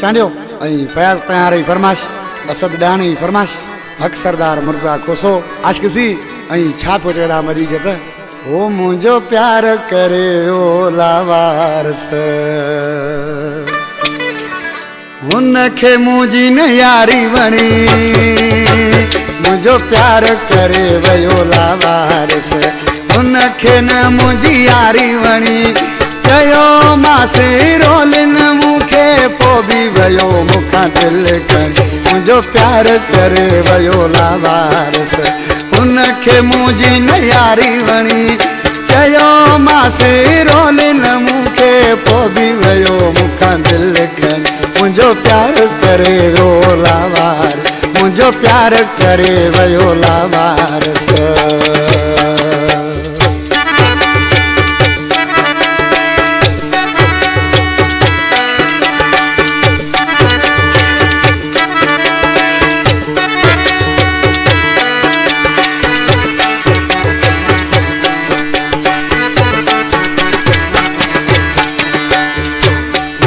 चांडियो फयाज तैयारी फरमाश असद डानी फरमाश हक सरदार मुर्जा खोसो आशकसी छाप तेरा मरीज ओ मुझो प्यार करे ओ लावारस उनखे मुझी न यारी वणी मुझो प्यार करे वयो लावारस उनखे न मुझी यारी वणी चयो मासे रोलिन मुखे पो भी वयो मुखा दिल कर मुझो प्यार करे वयो लावारस उनखे मुझी न यारी वणी चयो मासे रोलिन मुखे पो भी वयो मुखा दिल कर मुझो प्यार करे वो लावार मुझो प्यार करे वयो लावारस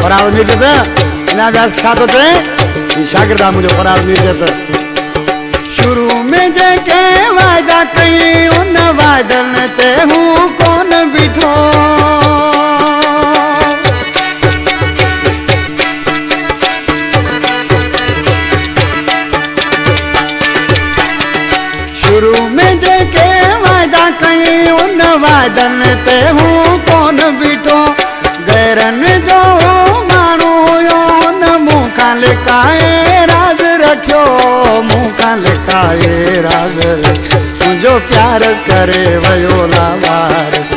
फराज निर्जत इना व्यास छातो थे शागिर्दा मुझे फराज निर्जत शुरू में जेके वादा कई उन वादन ते हूँ कौन बिठो शुरू में जेके वादा कई उन वादन ते हूँ कौन बिठो गैरन जो लिकाए राज रखियो मुखा लिकाए राज मुझो प्यार करे वयो लावारस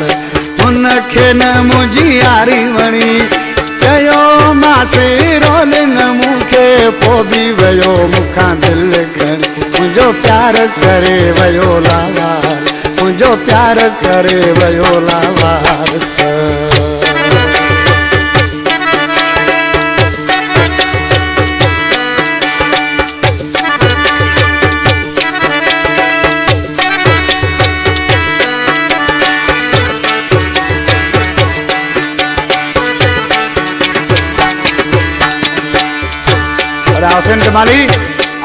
उनखे न मुझी यारी वणी चयो मासे रोलिन मुखे पो भी वयो मुखा दिल कर मुझो प्यार करे वयो लावार मुझो प्यार करे वयो लावारस हुसैन जमाली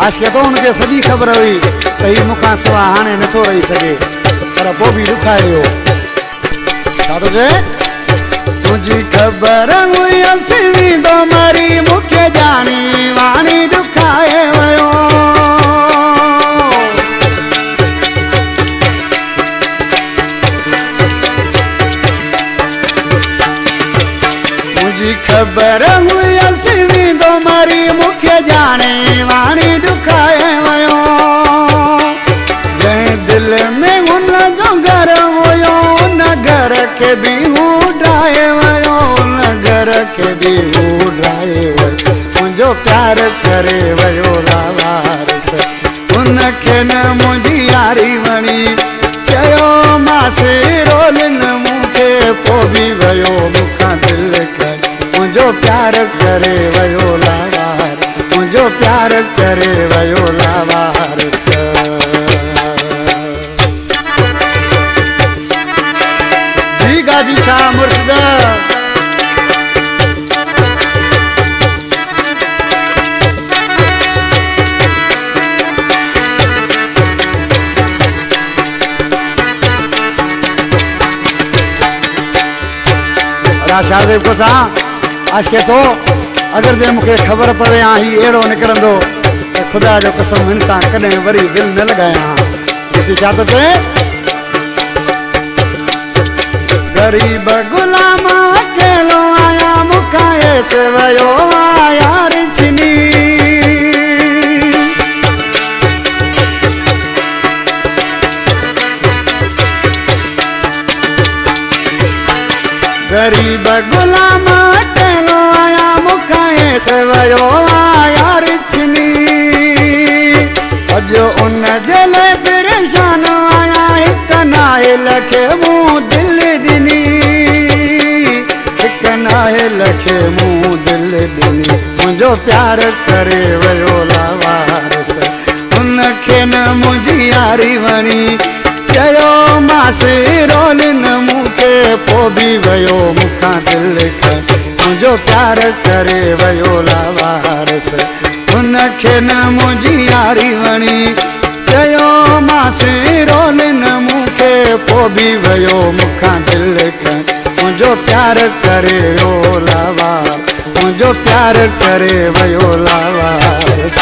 आज के तो उनके सजी खबर हुई तही मुखा सवा हाने नथो रही सके पर वो भी दुखायो साधो जे तुझी खबर हुई असली दो मरी मुखे जानी वाणी दुखाए वयो तुझी खबर हुई असली दो मरी मुखे जाने वाणी दुखाए वयो जै दिल में उन जो घर हुयो उन घर के भी उड़ाए वयो उन घर के भी उड़ाए वयो मुझो प्यार करे वयो लावारस उनखे न मुझी यारी वणी चयो मासे रोलिन मुखे पो भी वयो मुखा दिल कर मुझो प्यार करे वयो लावार मुझो प्यार करे वयो लावारस जी गाजी शाह मुर्शिद शाहदेव को सा आज के तो अगर जे मुखे खबर पवे ही एड़ो निकरंदो तो खुदा जो कसम इंसान कदे वरी दिल न लगाया किसी चाहते थे गरीब गुलाम अकेलो आया मुखा ऐसे वयो आया रिछनी गरीब गुलाम अकेलो आया मुखा ऐसे वयो आया रिछनी अजो उन जले परेशान आया एक नाहे लखे मुँह दिल दिनी एक नाहे लखे मुँह दिल दिनी मुझो प्यार करे वयो लावारस उनखे न मुझी यारी वणी चयो मासे रोल न मूंखे पोइ बि वियो मूंखां दिलि खां मुंहिंजो प्यार करे वियो लावारिस हुनखे न मुंहिंजी यारी वणी चयो मासे रोल न मूंखे पोइ बि वियो मूंखां दिलि खां मुंहिंजो प्यार करे वियो लावारिस मुंहिंजो प्यार करे वियो लावारिस